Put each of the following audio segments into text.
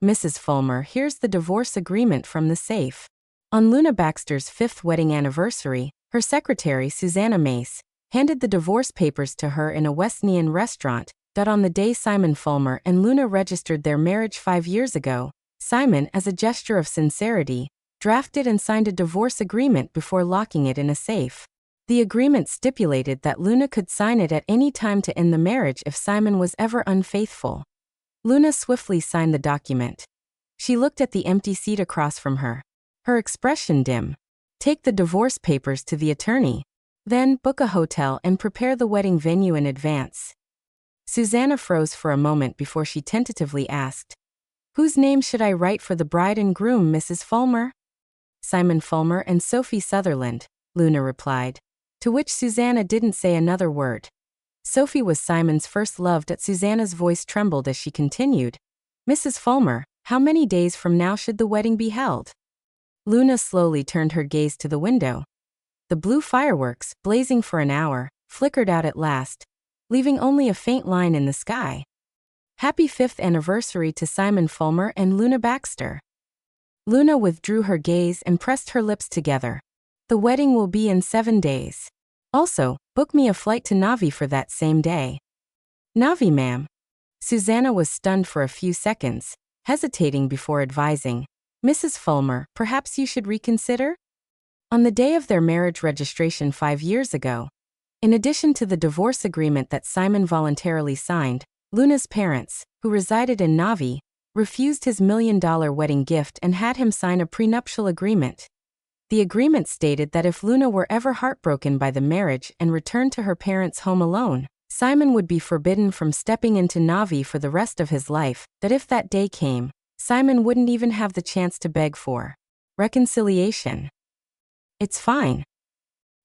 Mrs. Fulmer, here's the divorce agreement from the safe. On Luna Baxter's 5th wedding anniversary, her secretary, Susanna Mace, handed the divorce papers to her in a Wesleyan restaurant. On the day Simon Fulmer and Luna registered their marriage 5 years ago, Simon, as a gesture of sincerity, drafted and signed a divorce agreement before locking it in a safe. The agreement stipulated that Luna could sign it at any time to end the marriage if Simon was ever unfaithful. Luna swiftly signed the document. She looked at the empty seat across from her, her expression dim. Take the divorce papers to the attorney. Then, book a hotel and prepare the wedding venue in advance. Susanna froze for a moment before she tentatively asked, "Whose name should I write for the bride and groom, Mrs. Fulmer?" "Simon Fulmer and Sophie Sutherland," Luna replied, to which Susanna didn't say another word. Sophie was Simon's first love. Susanna's voice trembled as she continued, "Mrs. Fulmer, how many days from now should the wedding be held?" Luna slowly turned her gaze to the window. The blue fireworks, blazing for an hour, flickered out at last, leaving only a faint line in the sky. Happy 5th anniversary to Simon Fulmer and Luna Baxter. Luna withdrew her gaze and pressed her lips together. The wedding will be in 7 days. Also, book me a flight to Naavi for that same day. Naavi, ma'am. Susanna was stunned for a few seconds, hesitating before advising, "Mrs. Fulmer, perhaps you should reconsider?" On the day of their marriage registration 5 years ago, in addition to the divorce agreement that Simon voluntarily signed, Luna's parents, who resided in Naavi, refused his $1 million wedding gift and had him sign a prenuptial agreement. The agreement stated that if Luna were ever heartbroken by the marriage and returned to her parents' home alone, Simon would be forbidden from stepping into Naavi for the rest of his life. That if that day came, Simon wouldn't even have the chance to beg for reconciliation. "It's fine."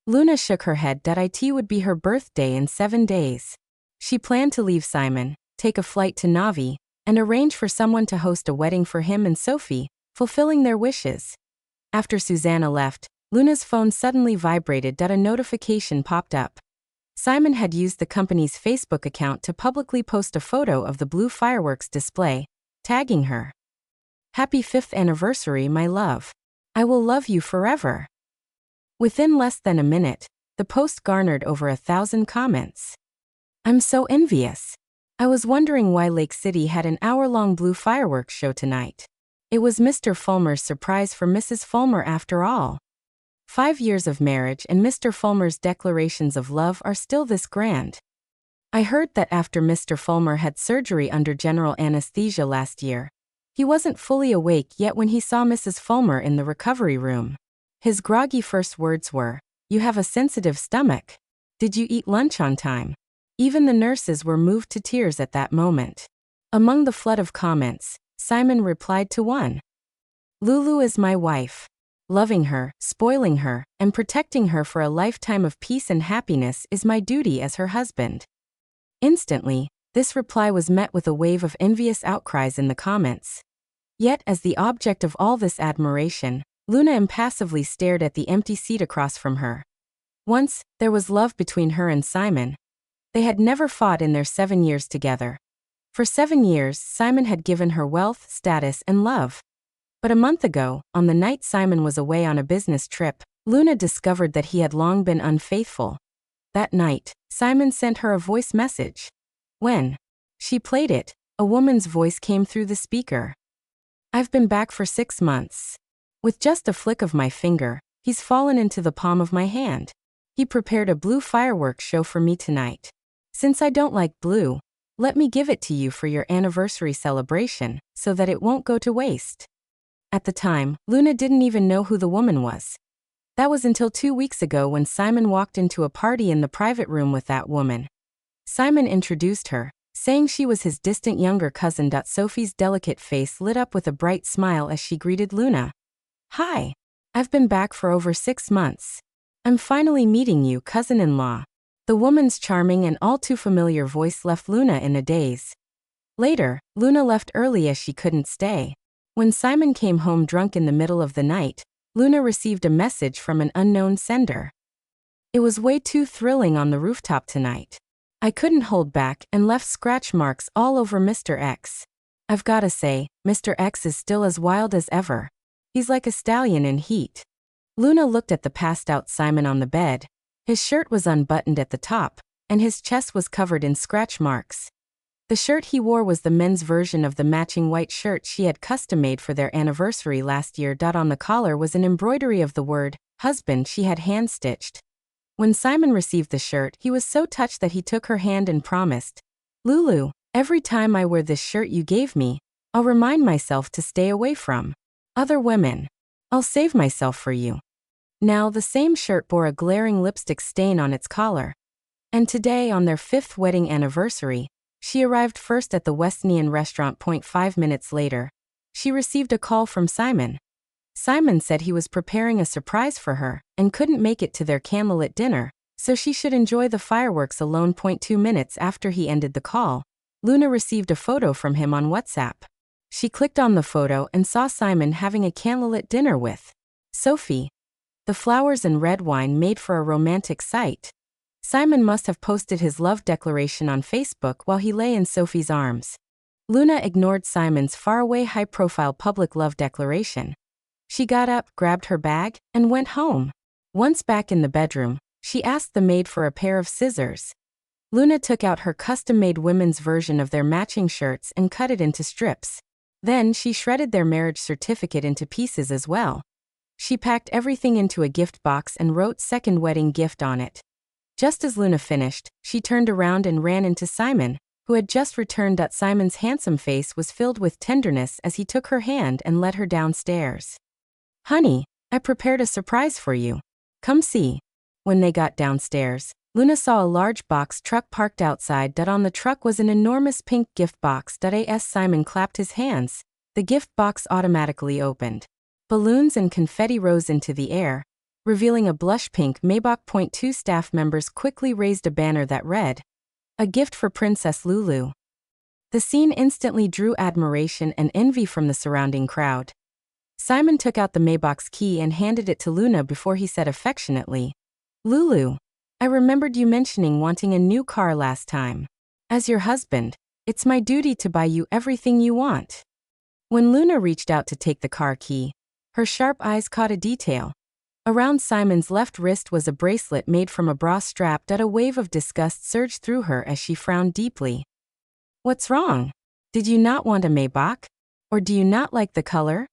Luna shook her head. It would be her birthday in 7 days. She planned to leave Simon, take a flight to Naavi, and arrange for someone to host a wedding for him and Sophie, fulfilling their wishes. After Susanna left, Luna's phone suddenly vibrated. A notification popped up. Simon had used the company's Facebook account to publicly post a photo of the blue fireworks display, tagging her. "Happy 5th anniversary, my love. I will love you forever." Within less than a minute, the post garnered over 1,000 comments. "I'm so envious. I was wondering why Lake City had an hour-long blue fireworks show tonight. It was Mr. Fulmer's surprise for Mrs. Fulmer after all. 5 years of marriage and Mr. Fulmer's declarations of love are still this grand. I heard that after Mr. Fulmer had surgery under general anesthesia last year, he wasn't fully awake yet when he saw Mrs. Fulmer in the recovery room. His groggy first words were, 'You have a sensitive stomach. Did you eat lunch on time?' Even the nurses were moved to tears at that moment." Among the flood of comments, Simon replied to one. "Lulu is my wife. Loving her, spoiling her, and protecting her for a lifetime of peace and happiness is my duty as her husband." Instantly, this reply was met with a wave of envious outcries in the comments. Yet, as the object of all this admiration, Luna impassively stared at the empty seat across from her. Once, there was love between her and Simon. They had never fought in their 7 years together. For 7 years, Simon had given her wealth, status, and love. But a month ago, on the night Simon was away on a business trip, Luna discovered that he had long been unfaithful. That night, Simon sent her a voice message. When she played it, a woman's voice came through the speaker. "I've been back for 6 months. With just a flick of my finger, he's fallen into the palm of my hand. He prepared a blue fireworks show for me tonight. Since I don't like blue, let me give it to you for your anniversary celebration, so that it won't go to waste." At the time, Luna didn't even know who the woman was. That was until 2 weeks ago when Simon walked into a party in the private room with that woman. Simon introduced her, saying she was his distant younger cousin. Sophie's delicate face lit up with a bright smile as she greeted Luna. "Hi. I've been back for over 6 months. I'm finally meeting you, cousin-in-law." The woman's charming and all too familiar voice left Luna in a daze. Later, Luna left early as she couldn't stay. When Simon came home drunk in the middle of the night, Luna received a message from an unknown sender. "It was way too thrilling on the rooftop tonight. I couldn't hold back and left scratch marks all over Mr. X. I've gotta say, Mr. X is still as wild as ever. He's like a stallion in heat. Luna looked at the passed-out Simon on the bed. His shirt was unbuttoned at the top, and his chest was covered in scratch marks. The shirt he wore was the men's version of the matching white shirt she had custom-made for their anniversary last year. On the collar was an embroidery of the word, husband, she had hand-stitched. When Simon received the shirt, he was so touched that he took her hand and promised, "Lulu, every time I wear this shirt you gave me, I'll remind myself to stay away from other women. I'll save myself for you." Now the same shirt bore a glaring lipstick stain on its collar. And today, on their 5th wedding anniversary, she arrived first at the Westnian restaurant. 5 minutes later, she received a call from Simon. Simon said he was preparing a surprise for her and couldn't make it to their candlelit dinner, so she should enjoy the fireworks alone. 2 minutes after he ended the call, Luna received a photo from him on WhatsApp. She clicked on the photo and saw Simon having a candlelit dinner with Sophie. The flowers and red wine made for a romantic sight. Simon must have posted his love declaration on Facebook while he lay in Sophie's arms. Luna ignored Simon's faraway high-profile public love declaration. She got up, grabbed her bag, and went home. Once back in the bedroom, she asked the maid for a pair of scissors. Luna took out her custom-made women's version of their matching shirts and cut it into strips. Then she shredded their marriage certificate into pieces as well. She packed everything into a gift box and wrote "second wedding gift" on it. Just as Luna finished, she turned around and ran into Simon, who had just returned. Simon's handsome face was filled with tenderness as he took her hand and led her downstairs. "Honey, I prepared a surprise for you. Come see." When they got downstairs, Luna saw a large box truck parked outside. On the truck was an enormous pink gift box. As Simon clapped his hands, the gift box automatically opened. Balloons and confetti rose into the air, revealing a blush pink Maybach. 2 staff members quickly raised a banner that read, "A gift for Princess Lulu." The scene instantly drew admiration and envy from the surrounding crowd. Simon took out the Maybach's key and handed it to Luna before he said affectionately, "Lulu, I remembered you mentioning wanting a new car last time. As your husband, it's my duty to buy you everything you want." When Luna reached out to take the car key, her sharp eyes caught a detail. Around Simon's left wrist was a bracelet made from a bra strap. A wave of disgust surged through her as she frowned deeply. "What's wrong? Did you not want a Maybach? Or do you not like the color?"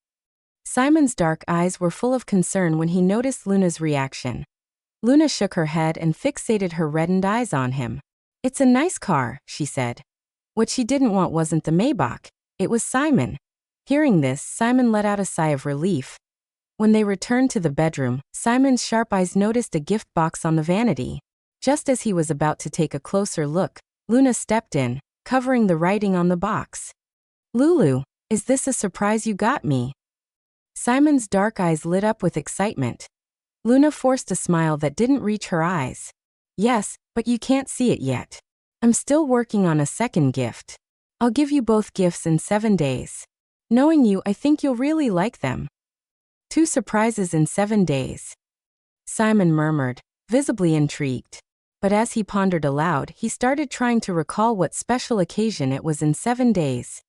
Simon's dark eyes were full of concern when he noticed Luna's reaction. Luna shook her head and fixated her reddened eyes on him. "It's a nice car," she said. What she didn't want wasn't the Maybach, it was Simon. Hearing this, Simon let out a sigh of relief. When they returned to the bedroom, Simon's sharp eyes noticed a gift box on the vanity. Just as he was about to take a closer look, Luna stepped in, covering the writing on the box. "Lulu, is this a surprise you got me?" Simon's dark eyes lit up with excitement. Luna forced a smile that didn't reach her eyes. "Yes, but you can't see it yet. I'm still working on a second gift. I'll give you both gifts in 7 days. Knowing you, I think you'll really like them." 2 surprises in 7 days. Simon murmured, visibly intrigued. But as he pondered aloud, he started trying to recall what special occasion it was in 7 days.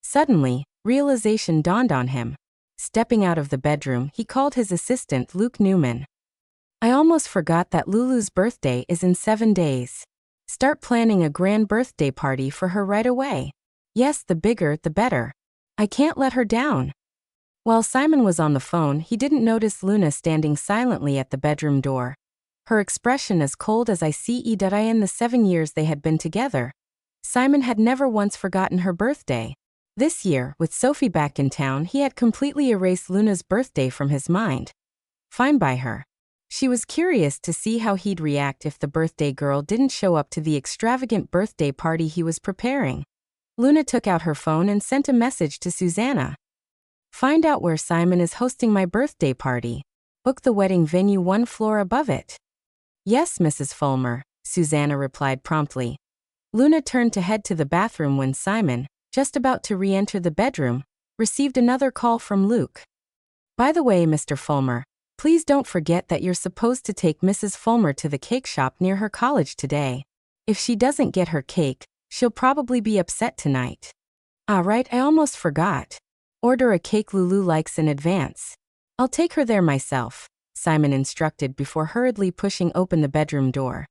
Suddenly, realization dawned on him. Stepping out of the bedroom, he called his assistant, Luke Newman. "I almost forgot that Lulu's birthday is in 7 days. Start planning a grand birthday party for her right away. Yes, the bigger, the better. I can't let her down." While Simon was on the phone, he didn't notice Luna standing silently at the bedroom door. Her expression as cold as ice in the 7 years they had been together. Simon had never once forgotten her birthday. This year, with Sophie back in town, he had completely erased Luna's birthday from his mind. Fine by her. She was curious to see how he'd react if the birthday girl didn't show up to the extravagant birthday party he was preparing. Luna took out her phone and sent a message to Susanna. "Find out where Simon is hosting my birthday party. Book the wedding venue 1 floor above it." "Yes, Mrs. Fulmer," Susanna replied promptly. Luna turned to head to the bathroom when Simon, just about to re-enter the bedroom, received another call from Luke. "By the way, Mr. Fulmer, please don't forget that you're supposed to take Mrs. Fulmer to the cake shop near her college today. If she doesn't get her cake, she'll probably be upset tonight." Ah, right, I almost forgot. Order a cake Lulu likes in advance. I'll take her there myself, Simon instructed before hurriedly pushing open the bedroom door.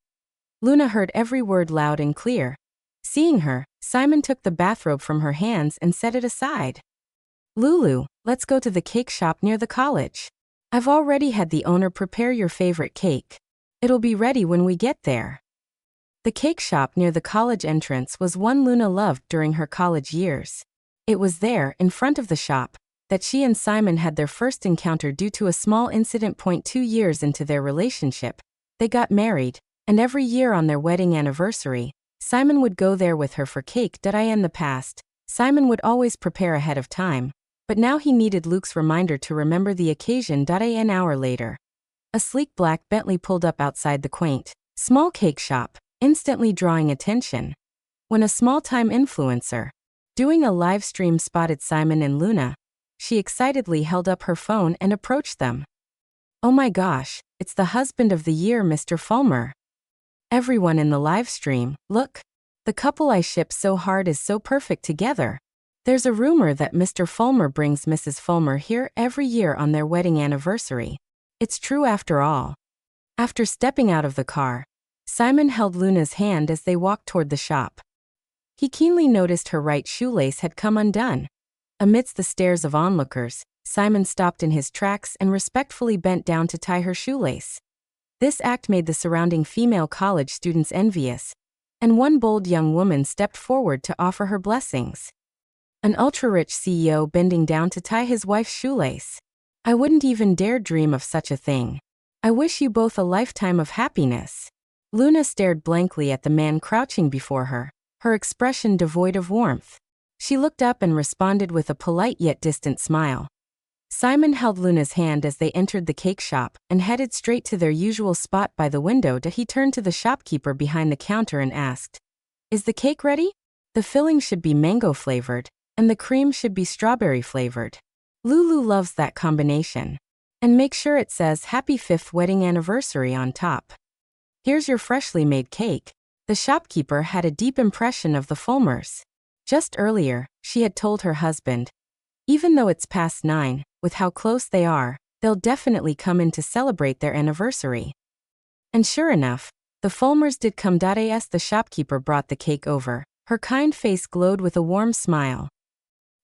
Luna heard every word loud and clear. Seeing her, Simon took the bathrobe from her hands and set it aside. Lulu, let's go to the cake shop near the college. I've already had the owner prepare your favorite cake. It'll be ready when we get there. The cake shop near the college entrance was one Luna loved during her college years. It was there, in front of the shop, that she and Simon had their first encounter due to a small incident. 2 years into their relationship, they got married, and every year on their wedding anniversary, Simon would go there with her for cake. In the past, Simon would always prepare ahead of time, but now he needed Luke's reminder to remember the occasion. An hour later, a sleek black Bentley pulled up outside the quaint, small cake shop, instantly drawing attention. When a small-time influencer doing a live stream spotted Simon and Luna, she excitedly held up her phone and approached them. Oh my gosh, it's the husband of the year, Mr. Fulmer. Everyone in the live stream, look. The couple I ship so hard is so perfect together. There's a rumor that Mr. Fulmer brings Mrs. Fulmer here every year on their wedding anniversary. It's true after all. After stepping out of the car, Simon held Luna's hand as they walked toward the shop. He keenly noticed her right shoelace had come undone. Amidst the stares of onlookers, Simon stopped in his tracks and respectfully bent down to tie her shoelace. This act made the surrounding female college students envious, and one bold young woman stepped forward to offer her blessings. An ultra-rich CEO bending down to tie his wife's shoelace. I wouldn't even dare dream of such a thing. I wish you both a lifetime of happiness. Luna stared blankly at the man crouching before her, her expression devoid of warmth. She looked up and responded with a polite yet distant smile. Simon held Luna's hand as they entered the cake shop and headed straight to their usual spot by the window. He turned to the shopkeeper behind the counter and asked, "Is the cake ready? The filling should be mango flavored, and the cream should be strawberry flavored. Lulu loves that combination. And make sure it says Happy 5th Wedding Anniversary on top. Here's your freshly made cake." The shopkeeper had a deep impression of the Fulmers. Just earlier, she had told her husband, even though it's past 9, with how close they are, they'll definitely come in to celebrate their anniversary. And sure enough, the Fulmers did come. As the shopkeeper brought the cake over, her kind face glowed with a warm smile.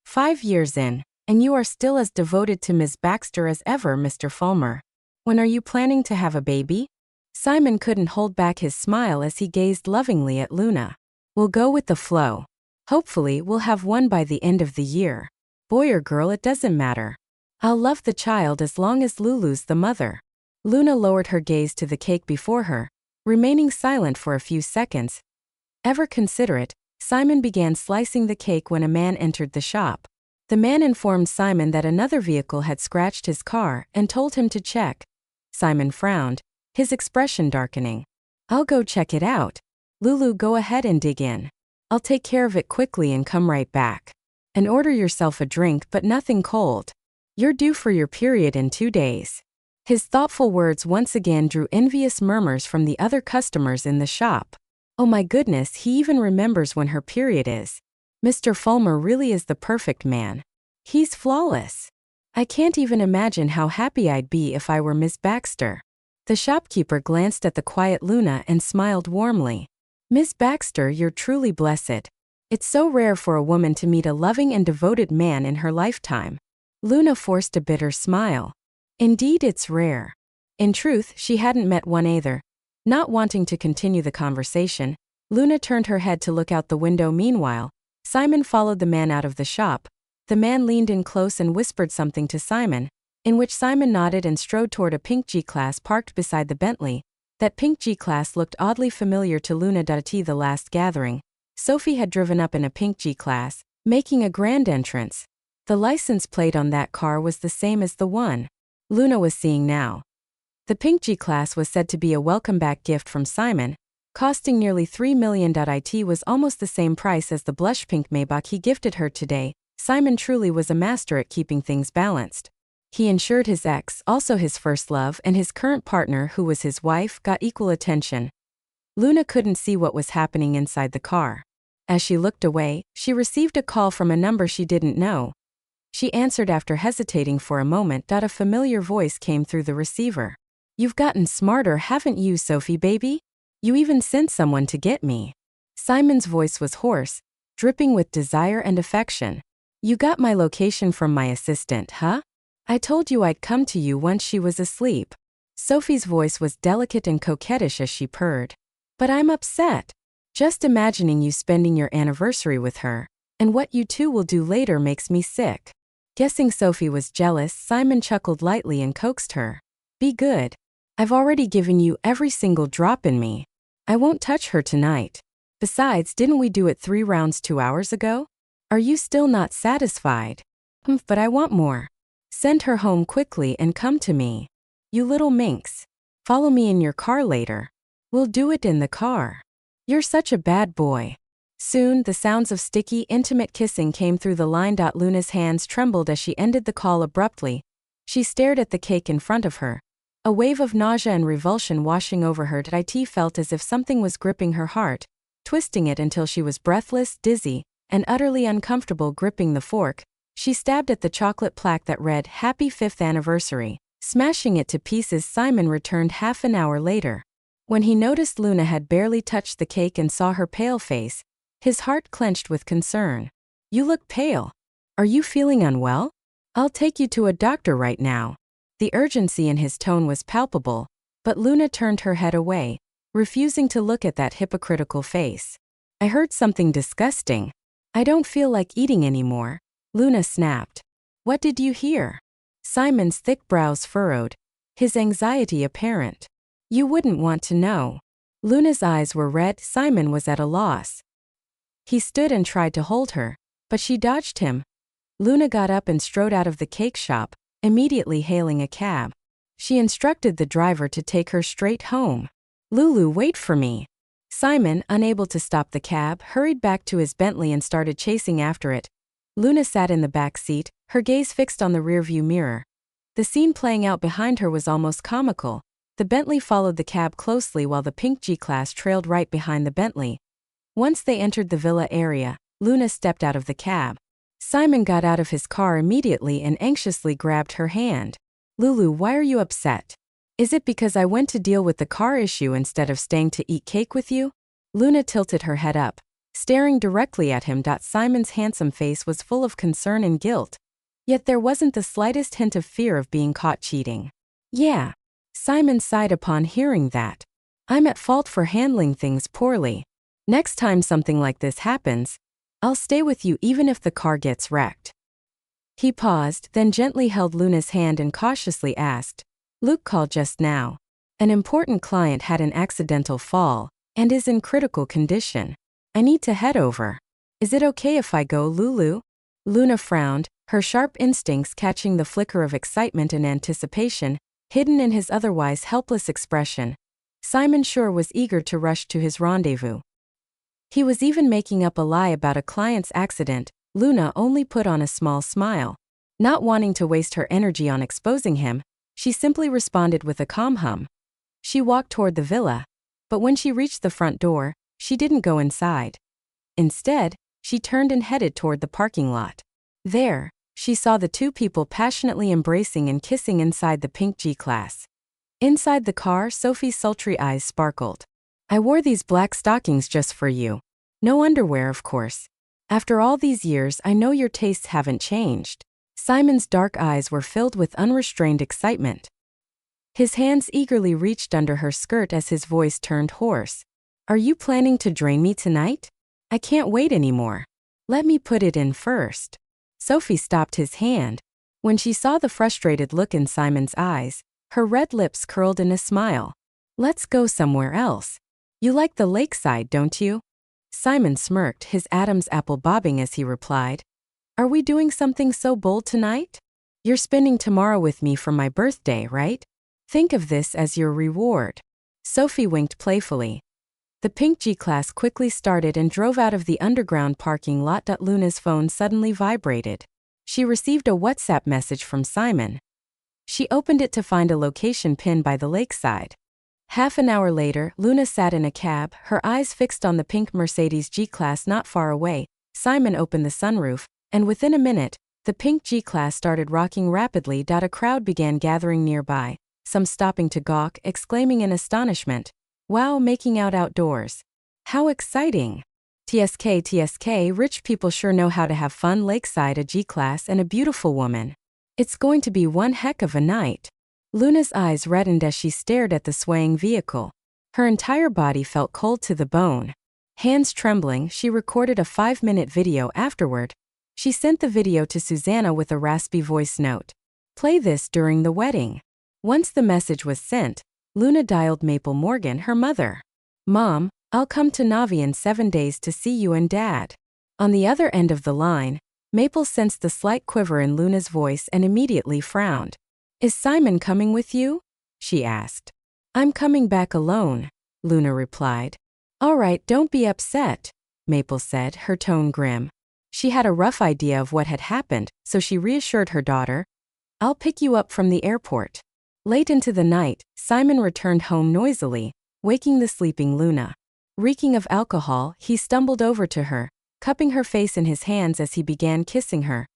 5 years in, and you are still as devoted to Ms. Baxter as ever, Mr. Fulmer. When are you planning to have a baby? Simon couldn't hold back his smile as he gazed lovingly at Luna. We'll go with the flow. Hopefully we'll have one by the end of the year. Boy or girl, it doesn't matter. I'll love the child as long as Lulu's the mother. Luna lowered her gaze to the cake before her, remaining silent for a few seconds. Ever considerate, Simon began slicing the cake when a man entered the shop. The man informed Simon that another vehicle had scratched his car and told him to check. Simon frowned, his expression darkening. I'll go check it out. Lulu, go ahead and dig in. I'll take care of it quickly and come right back. And order yourself a drink, but nothing cold. You're due for your period in 2 days. His thoughtful words once again drew envious murmurs from the other customers in the shop. Oh my goodness, he even remembers when her period is. Mr. Fulmer really is the perfect man. He's flawless. I can't even imagine how happy I'd be if I were Miss Baxter. The shopkeeper glanced at the quiet Luna and smiled warmly. Miss Baxter, you're truly blessed. It's so rare for a woman to meet a loving and devoted man in her lifetime. Luna forced a bitter smile. Indeed, it's rare. In truth, she hadn't met one either. Not wanting to continue the conversation, Luna turned her head to look out the window. Meanwhile, Simon followed the man out of the shop. The man leaned in close and whispered something to Simon, in which Simon nodded and strode toward a pink G-Class parked beside the Bentley. That pink G-Class looked oddly familiar to Luna. At the last gathering, Sophie had driven up in a pink G-Class, making a grand entrance. The license plate on that car was the same as the one Luna was seeing now. The pink G-Class was said to be a welcome-back gift from Simon, costing nearly $3 million. It was almost the same price as the blush pink Maybach he gifted her today. Simon truly was a master at keeping things balanced. He ensured his ex, also his first love, and his current partner, who was his wife, got equal attention. Luna couldn't see what was happening inside the car. As she looked away, she received a call from a number she didn't know. She answered after hesitating for a moment. A familiar voice came through the receiver. "You've gotten smarter, haven't you, Sophie baby? You even sent someone to get me." Simon's voice was hoarse, dripping with desire and affection. "You got my location from my assistant, huh? I told you I'd come to you once she was asleep." Sophie's voice was delicate and coquettish as she purred. "But I'm upset. Just imagining you spending your anniversary with her, and what you two will do later makes me sick." Guessing Sophie was jealous, Simon chuckled lightly and coaxed her. "Be good. I've already given you every single drop in me. I won't touch her tonight. Besides, didn't we do it 3 rounds 2 hours ago? Are you still not satisfied?" But I want more. Send her home quickly and come to me. You little minx. Follow me in your car later. We'll do it in the car. You're such a bad boy." Soon, the sounds of sticky, intimate kissing came through the line. Luna's hands trembled as she ended the call abruptly. She stared at the cake in front of her. A wave of nausea and revulsion washing over her. It felt as if something was gripping her heart, twisting it until she was breathless, dizzy, and utterly uncomfortable. Gripping the fork, she stabbed at the chocolate plaque that read, "Happy 5th Anniversary." Smashing it to pieces. Simon returned half an hour later. When he noticed Luna had barely touched the cake and saw her pale face, his heart clenched with concern. "You look pale. Are you feeling unwell? I'll take you to a doctor right now." The urgency in his tone was palpable, but Luna turned her head away, refusing to look at that hypocritical face. "I heard something disgusting. I don't feel like eating anymore," Luna snapped. "What did you hear?" Simon's thick brows furrowed, his anxiety apparent. "You wouldn't want to know." Luna's eyes were red. Simon was at a loss. He stood and tried to hold her, but she dodged him. Luna got up and strode out of the cake shop, immediately hailing a cab. She instructed the driver to take her straight home. "Lulu, wait for me." Simon, unable to stop the cab, hurried back to his Bentley and started chasing after it. Luna sat in the back seat, her gaze fixed on the rearview mirror. The scene playing out behind her was almost comical. The Bentley followed the cab closely while the pink G-Class trailed right behind the Bentley. Once they entered the villa area, Luna stepped out of the cab. Simon got out of his car immediately and anxiously grabbed her hand. "Lulu, why are you upset? Is it because I went to deal with the car issue instead of staying to eat cake with you?" Luna tilted her head up, staring directly at him. Simon's handsome face was full of concern and guilt. Yet there wasn't the slightest hint of fear of being caught cheating. "Yeah." Simon sighed upon hearing that. "I'm at fault for handling things poorly. Next time something like this happens, I'll stay with you even if the car gets wrecked." He paused, then gently held Luna's hand and cautiously asked, "Luke called just now. An important client had an accidental fall and is in critical condition. I need to head over. Is it okay if I go, Lulu?" Luna frowned, her sharp instincts catching the flicker of excitement and anticipation hidden in his otherwise helpless expression. Simon sure was eager to rush to his rendezvous. He was even making up a lie about a client's accident. Luna only put on a small smile. Not wanting to waste her energy on exposing him, she simply responded with a calm hum. She walked toward the villa, but when she reached the front door, she didn't go inside. Instead, she turned and headed toward the parking lot. There, she saw the two people passionately embracing and kissing inside the pink G-Class. Inside the car, Sophie's sultry eyes sparkled. "I wore these black stockings just for you. No underwear, of course. After all these years, I know your tastes haven't changed." Simon's dark eyes were filled with unrestrained excitement. His hands eagerly reached under her skirt as his voice turned hoarse. "Are you planning to drain me tonight? I can't wait anymore. Let me put it in first." Sophie stopped his hand. When she saw the frustrated look in Simon's eyes, her red lips curled in a smile. "Let's go somewhere else. You like the lakeside, don't you?" Simon smirked, his Adam's apple bobbing as he replied, "Are we doing something so bold tonight? You're spending tomorrow with me for my birthday, right? Think of this as your reward." Sophie winked playfully. The pink G-Class quickly started and drove out of the underground parking lot. Luna's phone suddenly vibrated. She received a WhatsApp message from Simon. She opened it to find a location pin by the lakeside. Half an hour later, Luna sat in a cab, her eyes fixed on the pink Mercedes G-Class not far away. Simon opened the sunroof, and within a minute, the pink G-Class started rocking rapidly. A crowd began gathering nearby, some stopping to gawk, exclaiming in astonishment, "Wow, making out outdoors. How exciting! TSK, rich people sure know how to have fun lakeside, a G-Class and a beautiful woman. It's going to be one heck of a night." Luna's eyes reddened as she stared at the swaying vehicle. Her entire body felt cold to the bone. Hands trembling, she recorded a 5-minute video afterward. She sent the video to Susanna with a raspy voice note. "Play this during the wedding." Once the message was sent, Luna dialed Maple Morgan, her mother. "Mom, I'll come to Naavi in 7 days to see you and Dad." On the other end of the line, Maple sensed the slight quiver in Luna's voice and immediately frowned. "Is Simon coming with you?" she asked. "I'm coming back alone," Luna replied. "All right, don't be upset," Maple said, her tone grim. She had a rough idea of what had happened, so she reassured her daughter, "I'll pick you up from the airport." Late into the night, Simon returned home noisily, waking the sleeping Luna. Reeking of alcohol, he stumbled over to her, cupping her face in his hands as he began kissing her.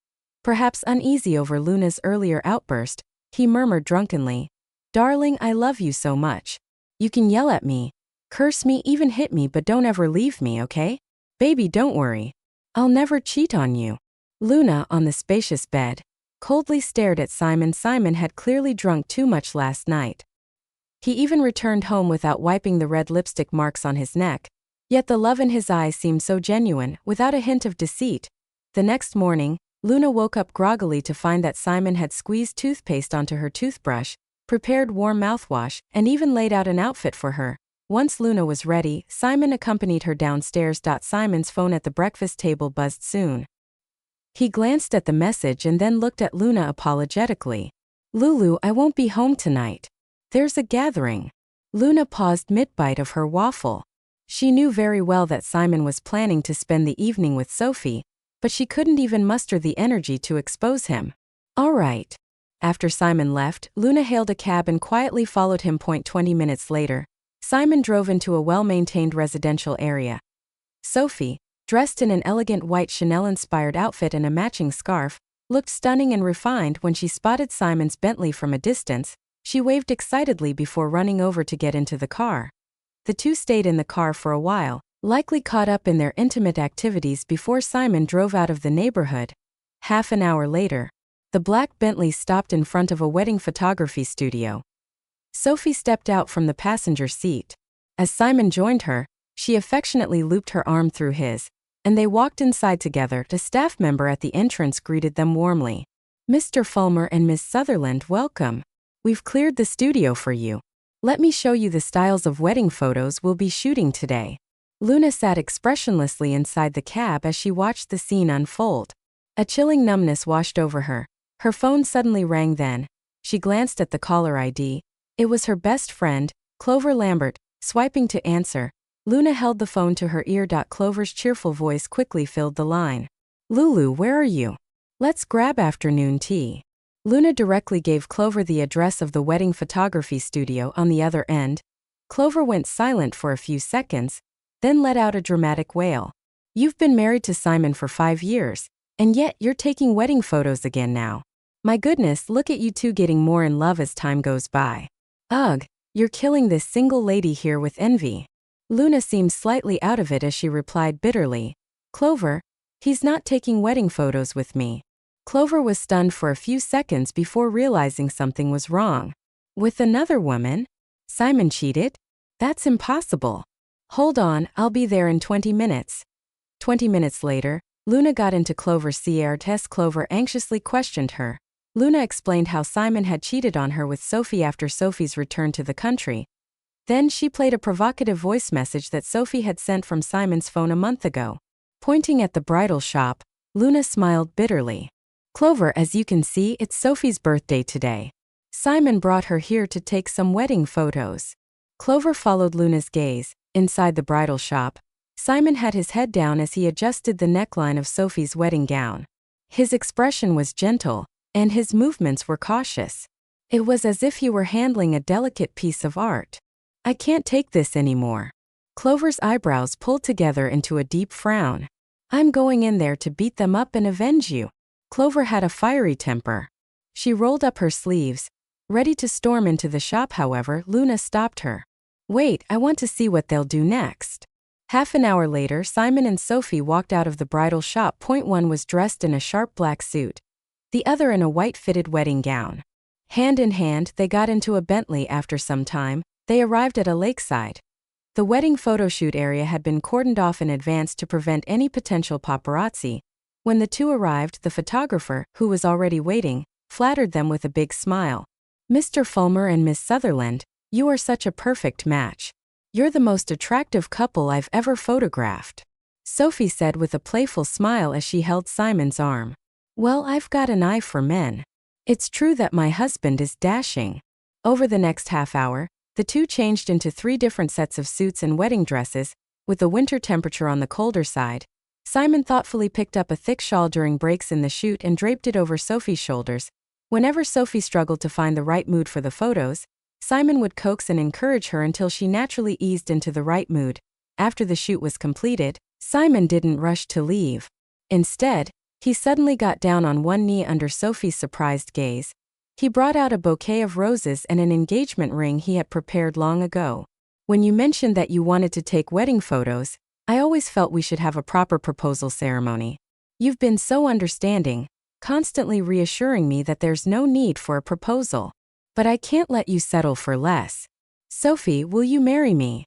Perhaps uneasy over Luna's earlier outburst, he murmured drunkenly, "Darling, I love you so much. You can yell at me, curse me, even hit me, but don't ever leave me, okay? Baby, don't worry. I'll never cheat on you." Luna, on the spacious bed, coldly stared at Simon. Simon had clearly drunk too much last night. He even returned home without wiping the red lipstick marks on his neck, yet the love in his eyes seemed so genuine, without a hint of deceit. The next morning, Luna woke up groggily to find that Simon had squeezed toothpaste onto her toothbrush, prepared warm mouthwash, and even laid out an outfit for her. Once Luna was ready, Simon accompanied her downstairs. Simon's phone at the breakfast table buzzed soon. He glanced at the message and then looked at Luna apologetically. "Lulu, I won't be home tonight. There's a gathering." Luna paused mid-bite of her waffle. She knew very well that Simon was planning to spend the evening with Sophie, but she couldn't even muster the energy to expose him. "All right." After Simon left, Luna hailed a cab and quietly followed him. 20 minutes later, Simon drove into a well-maintained residential area. Sophie, dressed in an elegant white Chanel-inspired outfit and a matching scarf, looked stunning and refined. When she spotted Simon's Bentley from a distance, she waved excitedly before running over to get into the car. The two stayed in the car for a while, likely caught up in their intimate activities before Simon drove out of the neighborhood. Half an hour later, the black Bentley stopped in front of a wedding photography studio. Sophie stepped out from the passenger seat. As Simon joined her, she affectionately looped her arm through his, and they walked inside together. The staff member at the entrance greeted them warmly. "Mr. Fulmer and Miss Sutherland, welcome. We've cleared the studio for you. Let me show you the styles of wedding photos we'll be shooting today." Luna sat expressionlessly inside the cab as she watched the scene unfold. A chilling numbness washed over her. Her phone suddenly rang. Then she glanced at the caller ID. It was her best friend, Clover Lambert. Swiping to answer, Luna held the phone to her ear. Clover's cheerful voice quickly filled the line. "Lulu, where are you? Let's grab afternoon tea." Luna directly gave Clover the address of the wedding photography studio. On the other end, Clover went silent for a few seconds, then let out a dramatic wail. "You've been married to Simon for 5 years, and yet you're taking wedding photos again now. My goodness, look at you two getting more in love as time goes by. Ugh, you're killing this single lady here with envy." Luna seemed slightly out of it as she replied bitterly, "Clover, he's not taking wedding photos with me." Clover was stunned for a few seconds before realizing something was wrong. "With another woman? Simon cheated? That's impossible. Hold on, I'll be there in 20 minutes. 20 minutes later, Luna got into Clover's CRTS. Clover anxiously questioned her. Luna explained how Simon had cheated on her with Sophie after Sophie's return to the country. Then she played a provocative voice message that Sophie had sent from Simon's phone a month ago. Pointing at the bridal shop, Luna smiled bitterly. "Clover, as you can see, it's Sophie's birthday today. Simon brought her here to take some wedding photos." Clover followed Luna's gaze. Inside the bridal shop, Simon had his head down as he adjusted the neckline of Sophie's wedding gown. His expression was gentle, and his movements were cautious. It was as if he were handling a delicate piece of art. I can't take this anymore. Clover's eyebrows pulled together into a deep frown. I'm going in there to beat them up and avenge you. Clover had a fiery temper. She rolled up her sleeves, ready to storm into the shop. However, Luna stopped her. Wait, I want to see what they'll do next. Half an hour later, Simon and Sophie walked out of the bridal shop. One was dressed in a sharp black suit, the other in a white fitted wedding gown. Hand in hand, they got into a Bentley. After some time, they arrived at a lakeside. The wedding photoshoot area had been cordoned off in advance to prevent any potential paparazzi. When the two arrived, the photographer, who was already waiting, flattered them with a big smile. Mr. Fulmer and Miss Sutherland, you are such a perfect match. You're the most attractive couple I've ever photographed, Sophie said with a playful smile as she held Simon's arm. Well, I've got an eye for men. It's true that my husband is dashing. Over the next half hour, the two changed into 3 different sets of suits and wedding dresses, with the winter temperature on the colder side. Simon thoughtfully picked up a thick shawl during breaks in the shoot and draped it over Sophie's shoulders. Whenever Sophie struggled to find the right mood for the photos, Simon would coax and encourage her until she naturally eased into the right mood. After the shoot was completed, Simon didn't rush to leave. Instead, he suddenly got down on one knee under Sophie's surprised gaze. He brought out a bouquet of roses and an engagement ring he had prepared long ago. When you mentioned that you wanted to take wedding photos, I always felt we should have a proper proposal ceremony. You've been so understanding, constantly reassuring me that there's no need for a proposal. But I can't let you settle for less. Sophie, will you marry me?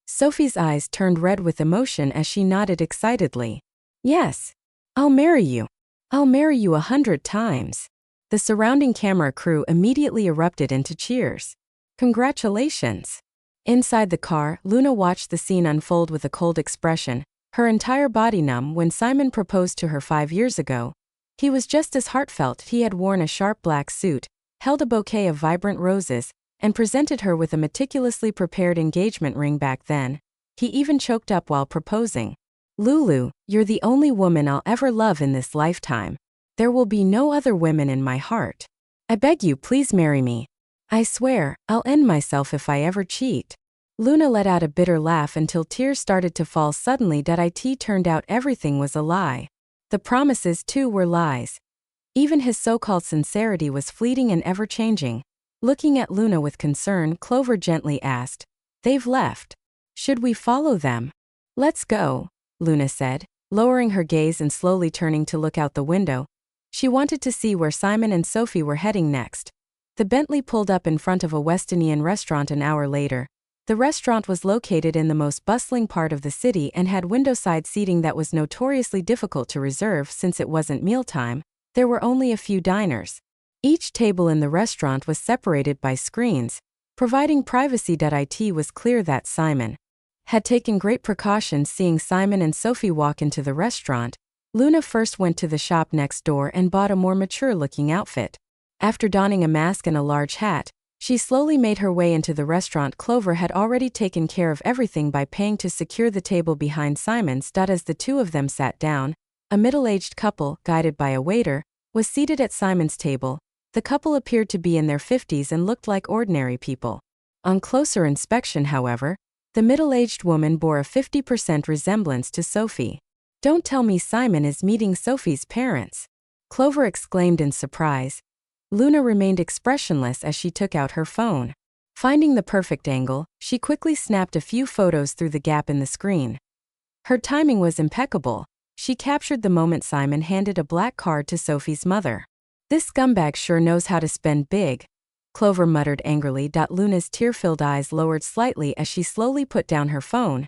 Sophie's eyes turned red with emotion as she nodded excitedly. Yes. I'll marry you. I'll marry you 100 times. The surrounding camera crew immediately erupted into cheers. Congratulations. Inside the car, Luna watched the scene unfold with a cold expression, her entire body numb. When Simon proposed to her 5 years ago, he was just as heartfelt. He had worn a sharp black suit, held a bouquet of vibrant roses, and presented her with a meticulously prepared engagement ring. Back then, he even choked up while proposing. Lulu, you're the only woman I'll ever love in this lifetime. There will be no other women in my heart. I beg you, please marry me. I swear, I'll end myself if I ever cheat. Luna let out a bitter laugh until tears started to fall. Suddenly, it turned out everything was a lie. The promises, too, were lies. Even his so-called sincerity was fleeting and ever-changing. Looking at Luna with concern, Clover gently asked, They've left. Should we follow them? Let's go, Luna said, lowering her gaze and slowly turning to look out the window. She wanted to see where Simon and Sophie were heading next. The Bentley pulled up in front of a West Indian restaurant an hour later. The restaurant was located in the most bustling part of the city and had window-side seating that was notoriously difficult to reserve since it wasn't mealtime. There were only a few diners. Each table in the restaurant was separated by screens, providing privacy. It was clear that Simon had taken great precautions. Seeing Simon and Sophie walk into the restaurant, Luna first went to the shop next door and bought a more mature-looking outfit. After donning a mask and a large hat, she slowly made her way into the restaurant. Clover had already taken care of everything by paying to secure the table behind Simon's. As the two of them sat down, a middle-aged couple, guided by a waiter, was seated at Simon's table. The couple appeared to be in their 50s and looked like ordinary people. On closer inspection, however, the middle-aged woman bore a 50% resemblance to Sophie. Don't tell me Simon is meeting Sophie's parents, Clover exclaimed in surprise. Luna remained expressionless as she took out her phone. Finding the perfect angle, she quickly snapped a few photos through the gap in the screen. Her timing was impeccable. She captured the moment Simon handed a black card to Sophie's mother. This scumbag sure knows how to spend big, Clover muttered angrily. Luna's tear-filled eyes lowered slightly as she slowly put down her phone.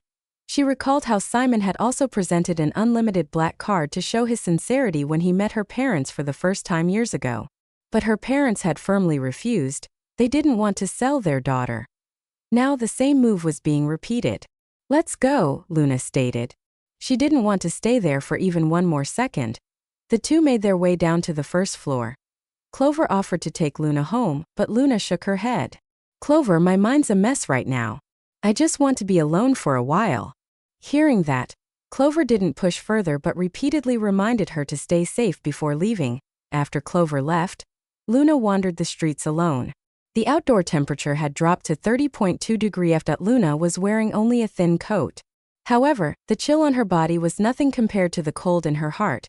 She recalled how Simon had also presented an unlimited black card to show his sincerity when he met her parents for the first time years ago. But her parents had firmly refused. They didn't want to sell their daughter. Now the same move was being repeated. Let's go, Luna stated. She didn't want to stay there for even one more second. The two made their way down to the first floor. Clover offered to take Luna home, but Luna shook her head. Clover, my mind's a mess right now. I just want to be alone for a while. Hearing that, Clover didn't push further but repeatedly reminded her to stay safe before leaving. After Clover left, Luna wandered the streets alone. The outdoor temperature had dropped to 30.2 degrees F. Luna was wearing only a thin coat. However, the chill on her body was nothing compared to the cold in her heart.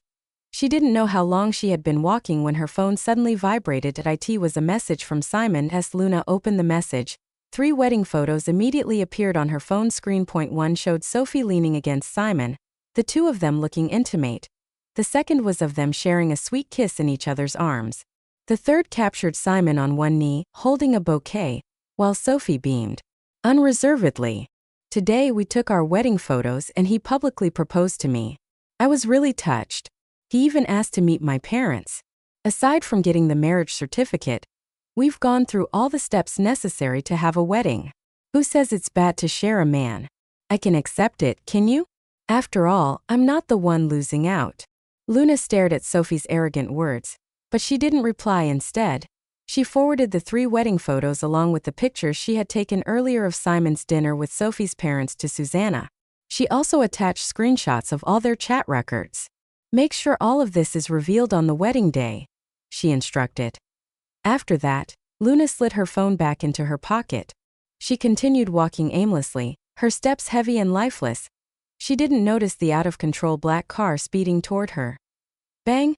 She didn't know how long she had been walking when her phone suddenly vibrated. It was a message from Simon. As Luna opened the message, 3 wedding photos immediately appeared on her phone screen. Point 1 showed Sophie leaning against Simon, the two of them looking intimate. The second was of them sharing a sweet kiss in each other's arms. The third captured Simon on one knee, holding a bouquet, while Sophie beamed unreservedly. "Today we took our wedding photos and he publicly proposed to me. I was really touched. He even asked to meet my parents. Aside from getting the marriage certificate, we've gone through all the steps necessary to have a wedding. Who says it's bad to share a man? I can accept it, can you? After all, I'm not the one losing out." Luna stared at Sophie's arrogant words, but she didn't reply. Instead, she forwarded the 3 wedding photos along with the pictures she had taken earlier of Simon's dinner with Sophie's parents to Susanna. She also attached screenshots of all their chat records. "Make sure all of this is revealed on the wedding day," she instructed. After that, Luna slid her phone back into her pocket. She continued walking aimlessly, her steps heavy and lifeless. She didn't notice the out-of-control black car speeding toward her. Bang!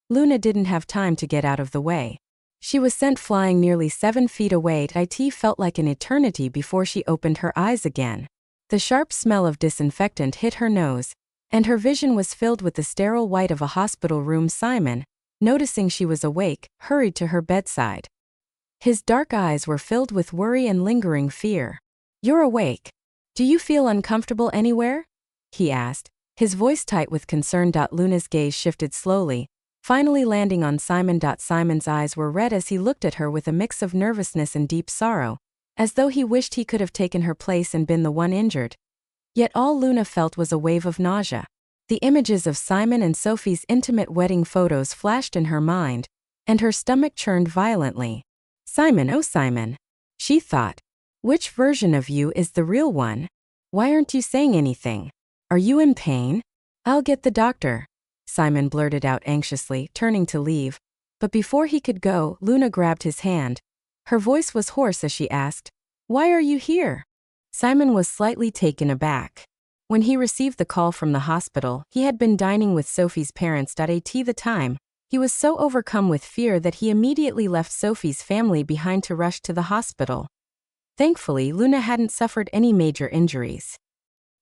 Luna didn't have time to get out of the way. She was sent flying nearly 7 feet away. It felt like an eternity before she opened her eyes again. The sharp smell of disinfectant hit her nose, and her vision was filled with the sterile white of a hospital room. Simon, noticing she was awake, hurried to her bedside. His dark eyes were filled with worry and lingering fear. "You're awake. Do you feel uncomfortable anywhere?" he asked, his voice tight with concern. Luna's gaze shifted slowly, finally landing on Simon. Simon's eyes were red as he looked at her with a mix of nervousness and deep sorrow, as though he wished he could have taken her place and been the one injured. Yet all Luna felt was a wave of nausea. The images of Simon and Sophie's intimate wedding photos flashed in her mind, and her stomach churned violently. "Simon, oh Simon," she thought. "Which version of you is the real one? Why aren't you saying anything? Are you in pain?" "I'll get the doctor," Simon blurted out anxiously, turning to leave. But before he could go, Luna grabbed his hand. Her voice was hoarse as she asked, "Why are you here?" Simon was slightly taken aback. When he received the call from the hospital, he had been dining with Sophie's parents. At the time, he was so overcome with fear that he immediately left Sophie's family behind to rush to the hospital. Thankfully, Luna hadn't suffered any major injuries.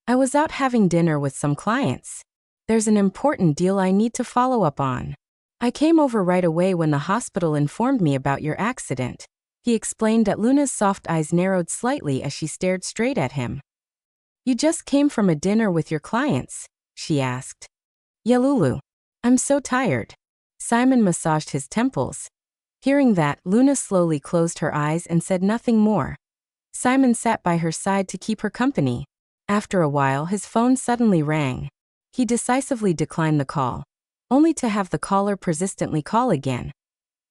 "I was out having dinner with some clients. There's an important deal I need to follow up on. I came over right away when the hospital informed me about your accident," he explained. Luna's soft eyes narrowed slightly as she stared straight at him. "You just came from a dinner with your clients?" she asked. "Yeah, Lulu. I'm so tired." Simon massaged his temples. Hearing that, Luna slowly closed her eyes and said nothing more. Simon sat by her side to keep her company. After a while, his phone suddenly rang. He decisively declined the call, only to have the caller persistently call again.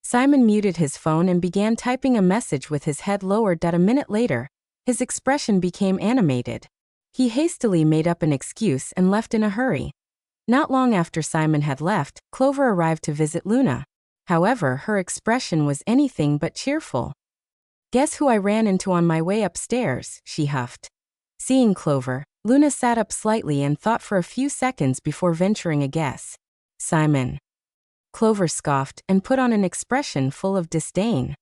Simon muted his phone and began typing a message with his head lowered. A minute later, his expression became animated. He hastily made up an excuse and left in a hurry. Not long after Simon had left, Clover arrived to visit Luna. However, her expression was anything but cheerful. "Guess who I ran into on my way upstairs?" she huffed. Seeing Clover, Luna sat up slightly and thought for a few seconds before venturing a guess. "Simon." Clover scoffed and put on an expression full of disdain.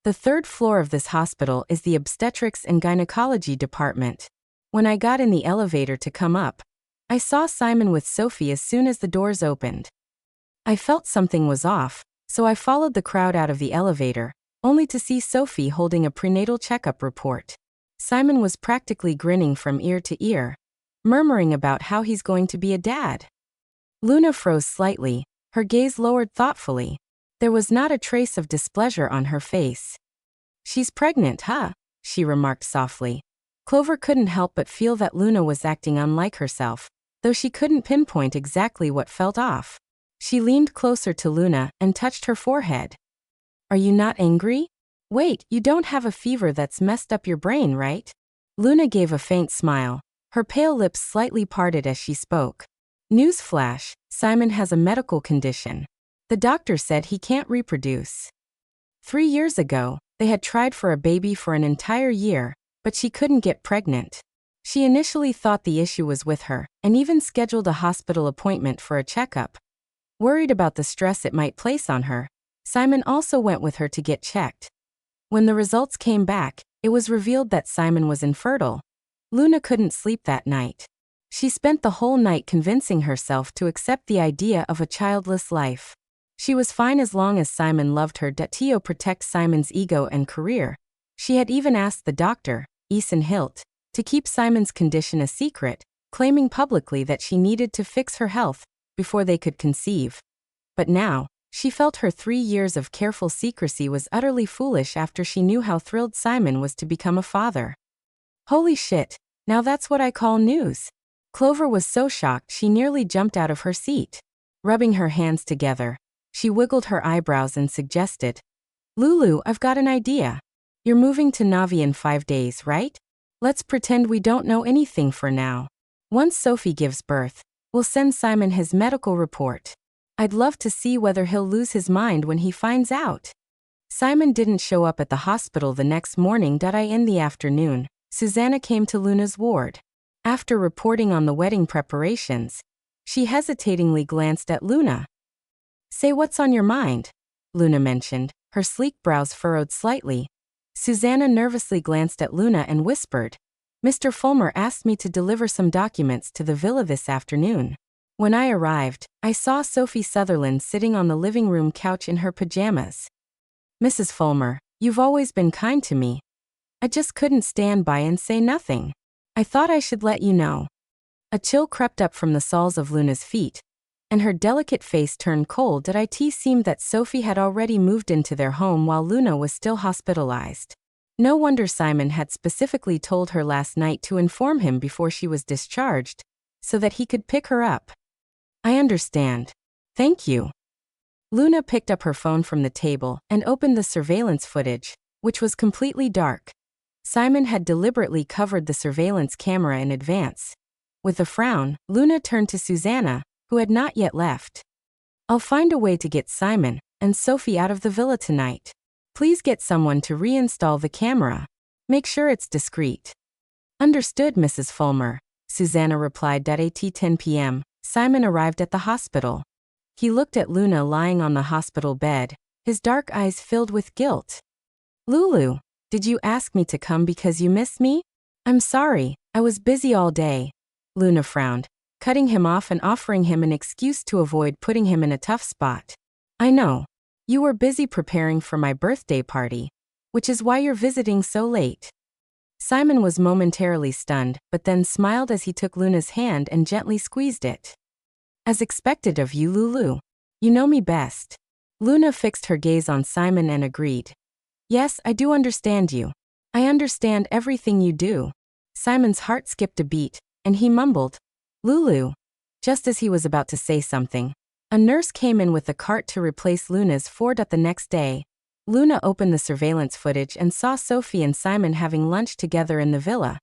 "The 3rd floor of this hospital is the obstetrics and gynecology department. When I got in the elevator to come up, I saw Simon with Sophie as soon as the doors opened. I felt something was off, so I followed the crowd out of the elevator, only to see Sophie holding a prenatal checkup report. Simon was practically grinning from ear to ear, murmuring about how he's going to be a dad." Luna froze slightly, her gaze lowered thoughtfully. There was not a trace of displeasure on her face. "She's pregnant, huh?" she remarked softly. Clover couldn't help but feel that Luna was acting unlike herself, though she couldn't pinpoint exactly what felt off. She leaned closer to Luna and touched her forehead. "Are you not angry? Wait, you don't have a fever that's messed up your brain, right?" Luna gave a faint smile, her pale lips slightly parted as she spoke. "Newsflash, Simon has a medical condition. The doctor said he can't reproduce. 3 years ago, They had tried for a baby for an entire year, but she couldn't get pregnant. She initially thought the issue was with her, and even scheduled a hospital appointment for a checkup. Worried about the stress it might place on her, Simon also went with her to get checked. When the results came back, it was revealed that Simon was infertile. Luna couldn't sleep that night. She spent the whole night convincing herself to accept the idea of a childless life. She was fine as long as Simon loved her to protect Simon's ego and career. She had even asked the doctor, Ethan Hilt, to keep Simon's condition a secret, claiming publicly that she needed to fix her health before they could conceive. But now, she felt her 3 years of careful secrecy was utterly foolish after she knew how thrilled Simon was to become a father. Holy shit, now that's what I call news. Clover was so shocked she nearly jumped out of her seat. Rubbing her hands together, she wiggled her eyebrows and suggested, "Lulu, I've got an idea. You're moving to Naavi in 5 days, right? Let's pretend we don't know anything for now. Once Sophie gives birth, we'll send Simon his medical report. I'd love to see whether he'll lose his mind when he finds out." Simon didn't show up at the hospital the next morning. In the afternoon, Susanna came to Luna's ward. After reporting on the wedding preparations, she hesitatingly glanced at Luna. "Say what's on your mind," Luna mentioned, her sleek brows furrowed slightly. Susanna nervously glanced at Luna and whispered, "Mr. Fulmer asked me to deliver some documents to the villa this afternoon. When I arrived, I saw Sophie Sutherland sitting on the living room couch in her pajamas. Mrs. Fulmer, you've always been kind to me. I just couldn't stand by and say nothing. I thought I should let you know." A chill crept up from the soles of Luna's feet, and her delicate face turned cold. It seemed that Sophie had already moved into their home while Luna was still hospitalized. No wonder Simon had specifically told her last night to inform him before she was discharged, so that he could pick her up. "I understand. Thank you." Luna picked up her phone from the table and opened the surveillance footage, which was completely dark. Simon had deliberately covered the surveillance camera in advance. With a frown, Luna turned to Susanna, who had not yet left. "I'll find a way to get Simon and Sophie out of the villa tonight. Please get someone to reinstall the camera. Make sure it's discreet." "Understood, Mrs. Fulmer," Susanna replied. At 10 p.m., Simon arrived at the hospital. He looked at Luna lying on the hospital bed, his dark eyes filled with guilt. "Lulu, did you ask me to come because you miss me?" "I'm sorry, I was busy all day." Luna frowned, cutting him off and offering him an excuse to avoid putting him in a tough spot. "I know. You were busy preparing for my birthday party, which is why you're visiting so late." Simon was momentarily stunned, but then smiled as he took Luna's hand and gently squeezed it. "As expected of you, Lulu. You know me best." Luna fixed her gaze on Simon and agreed. "Yes, I do understand you. I understand everything you do." Simon's heart skipped a beat, and he mumbled, "Lulu." Just as he was about to say something, a nurse came in with a cart to replace Luna's Ford. The next day, Luna opened the surveillance footage and saw Sophie and Simon having lunch together in the villa.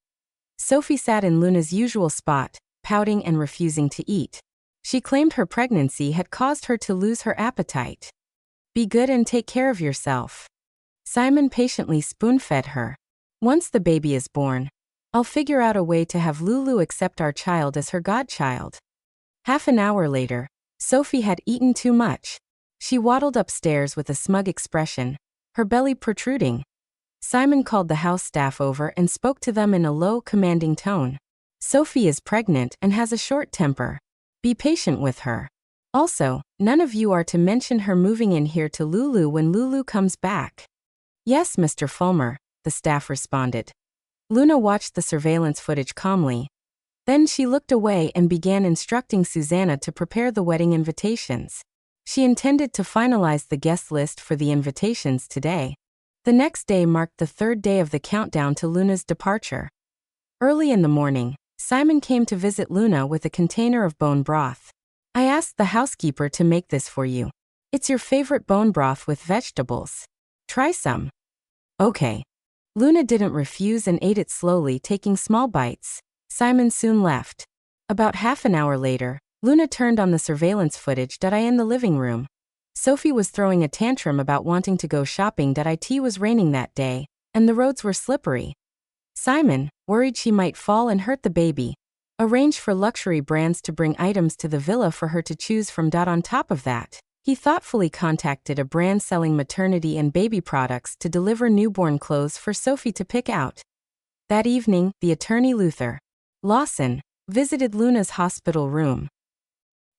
Sophie sat in Luna's usual spot, pouting and refusing to eat. She claimed her pregnancy had caused her to lose her appetite. "Be good and take care of yourself." Simon patiently spoon-fed her. "Once the baby is born, I'll figure out a way to have Lulu accept our child as her godchild." Half an hour later, Sophie had eaten too much. She waddled upstairs with a smug expression, her belly protruding. Simon called the house staff over and spoke to them in a low, commanding tone. "Sophie is pregnant and has a short temper. Be patient with her. Also, none of you are to mention her moving in here to Lulu when Lulu comes back." "Yes, Mr. Fulmer," the staff responded. Luna watched the surveillance footage calmly. Then she looked away and began instructing Susanna to prepare the wedding invitations. She intended to finalize the guest list for the invitations today. The next day marked the 3rd day of the countdown to Luna's departure. Early in the morning, Simon came to visit Luna with a container of bone broth. "I asked the housekeeper to make this for you. It's your favorite bone broth with vegetables. Try some." "Okay." Luna didn't refuse and ate it slowly, taking small bites. Simon soon left. About half an hour later, Luna turned on the surveillance footage in the living room. Sophie was throwing a tantrum about wanting to go shopping. It was raining that day, and the roads were slippery. Simon, worried she might fall and hurt the baby, arranged for luxury brands to bring items to the villa for her to choose from. On top of that, he thoughtfully contacted a brand selling maternity and baby products to deliver newborn clothes for Sophie to pick out. That evening, the attorney Luther Lawson visited Luna's hospital room.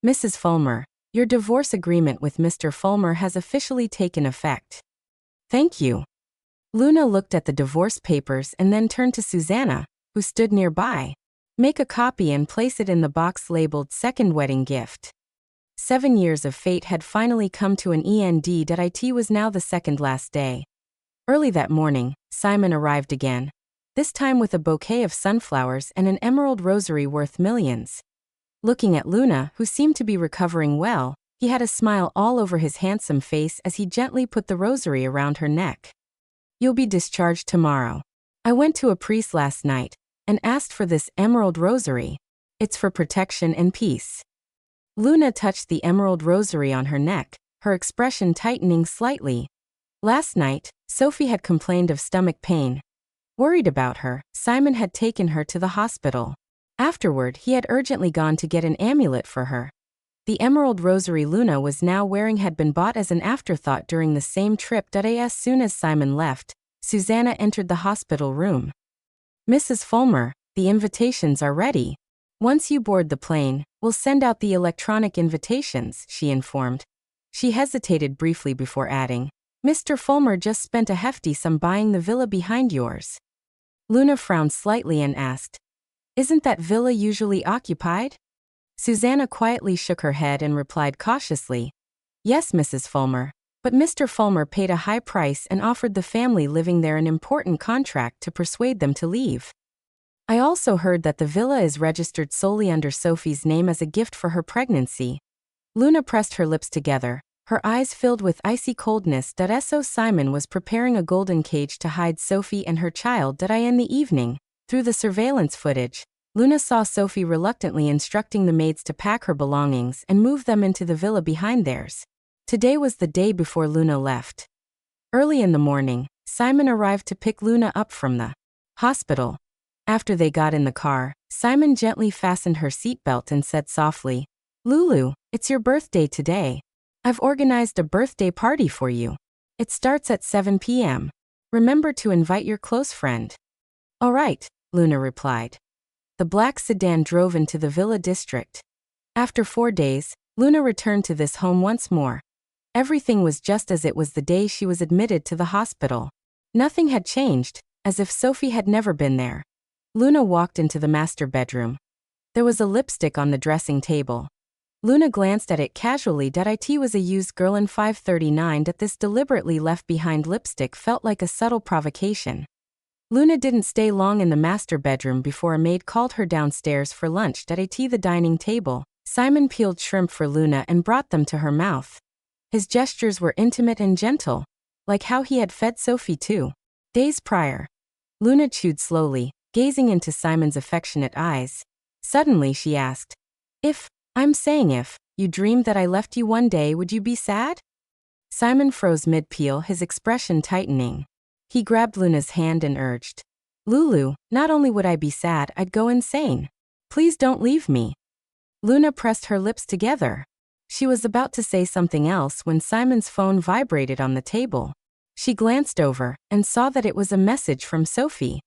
"Mrs. Fulmer, your divorce agreement with Mr. Fulmer has officially taken effect." "Thank you." Luna looked at the divorce papers and then turned to Susanna, who stood nearby. "Make a copy and place it in the box labeled second wedding gift." 7 years of fate had finally come to an end. It was now the second last day. Early that morning, Simon arrived again, this time with a bouquet of sunflowers and an emerald rosary worth millions. Looking at Luna, who seemed to be recovering well, he had a smile all over his handsome face as he gently put the rosary around her neck. "You'll be discharged tomorrow. I went to a priest last night and asked for this emerald rosary. It's for protection and peace." Luna touched the emerald rosary on her neck, her expression tightening slightly. Last night, Sophie had complained of stomach pain. Worried about her, Simon had taken her to the hospital. Afterward, he had urgently gone to get an amulet for her. The emerald rosary Luna was now wearing had been bought as an afterthought during the same trip. As soon as Simon left, Susanna entered the hospital room. "Mrs. Fulmer, the invitations are ready. Once you board the plane, we'll send out the electronic invitations," she informed. She hesitated briefly before adding, "Mr. Fulmer just spent a hefty sum buying the villa behind yours." Luna frowned slightly and asked, "Isn't that villa usually occupied?" Susanna quietly shook her head and replied cautiously, "Yes, Mrs. Fulmer, but Mr. Fulmer paid a high price and offered the family living there an important contract to persuade them to leave. I also heard that the villa is registered solely under Sophie's name as a gift for her pregnancy." Luna pressed her lips together, her eyes filled with icy coldness. So Simon was preparing a golden cage to hide Sophie and her child. In the evening, through the surveillance footage, Luna saw Sophie reluctantly instructing the maids to pack her belongings and move them into the villa behind theirs. Today was the day before Luna left. Early in the morning, Simon arrived to pick Luna up from the hospital. After they got in the car, Simon gently fastened her seatbelt and said softly, "Lulu, it's your birthday today. I've organized a birthday party for you. It starts at 7 p.m. Remember to invite your close friend." "All right," Luna replied. The black sedan drove into the Villa district. After 4 days, Luna returned to this home once more. Everything was just as it was the day she was admitted to the hospital. Nothing had changed, as if Sophie had never been there. Luna walked into the master bedroom. There was a lipstick on the dressing table. Luna glanced at it casually. It was a used girl in 539. This deliberately left behind lipstick felt like a subtle provocation. Luna didn't stay long in the master bedroom before a maid called her downstairs for lunch. At the dining table, Simon peeled shrimp for Luna and brought them to her mouth. His gestures were intimate and gentle, like how he had fed Sophie 2 days prior. Luna chewed slowly, gazing into Simon's affectionate eyes. Suddenly she asked, if you dreamed that I left you one day, would you be sad?" Simon froze mid-peel, his expression tightening. He grabbed Luna's hand and urged, "Lulu, not only would I be sad, I'd go insane. Please don't leave me." Luna pressed her lips together. She was about to say something else when Simon's phone vibrated on the table. She glanced over and saw that it was a message from Sophie.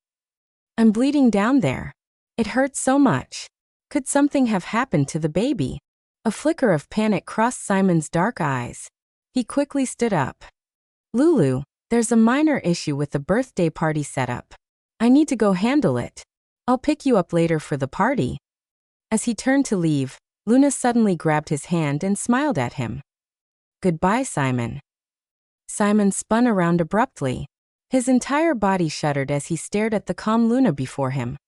"I'm bleeding down there. It hurts so much. Could something have happened to the baby?" A flicker of panic crossed Simon's dark eyes. He quickly stood up. "Lulu, there's a minor issue with the birthday party setup. I need to go handle it. I'll pick you up later for the party." As he turned to leave, Luna suddenly grabbed his hand and smiled at him. "Goodbye, Simon." Simon spun around abruptly. His entire body shuddered as he stared at the calm Luna before him.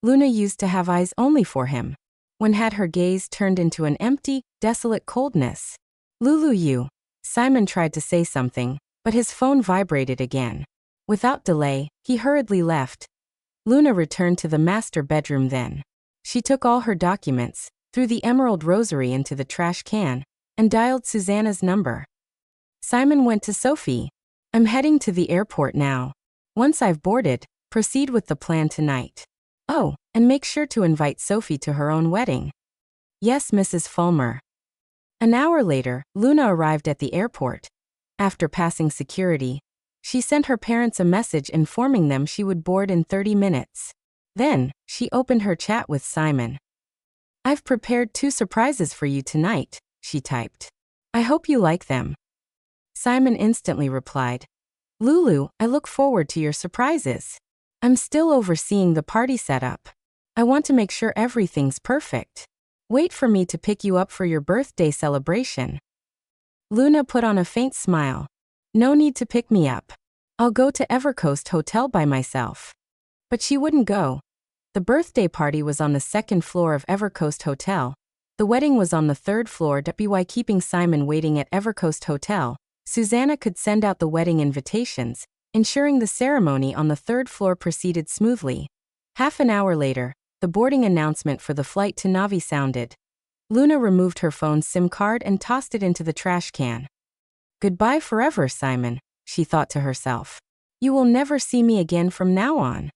Luna used to have eyes only for him. When had her gaze turned into an empty, desolate coldness? "Lulu, Simon tried to say something, but his phone vibrated again. Without delay, he hurriedly left. Luna returned to the master bedroom then. She took all her documents, threw the emerald rosary into the trash can, and dialed Susanna's number. Simon went to Sophie. I'm heading to the airport now. Once I've boarded, proceed with the plan tonight. Oh, and make sure to invite Sophie to her own wedding. Yes, Mrs. Fulmer. An hour later, Luna arrived at the airport. After passing security, she sent her parents a message informing them she would board in 30 minutes. Then, she opened her chat with Simon. I've prepared 2 surprises for you tonight, she typed. I hope you like them. Simon instantly replied, Lulu, I look forward to your surprises. I'm still overseeing the party setup. I want to make sure everything's perfect. Wait for me to pick you up for your birthday celebration. Luna put on a faint smile. No need to pick me up. I'll go to Evercoast Hotel by myself. But she wouldn't go. The birthday party was on the 2nd floor of Evercoast Hotel. The wedding was on the 3rd floor. By keeping Simon waiting at Evercoast Hotel, Susanna could send out the wedding invitations, ensuring the ceremony on the 3rd floor proceeded smoothly. Half an hour later, the boarding announcement for the flight to Naavi sounded. Luna removed her phone's SIM card and tossed it into the trash can. Goodbye forever, Simon, she thought to herself. You will never see me again from now on.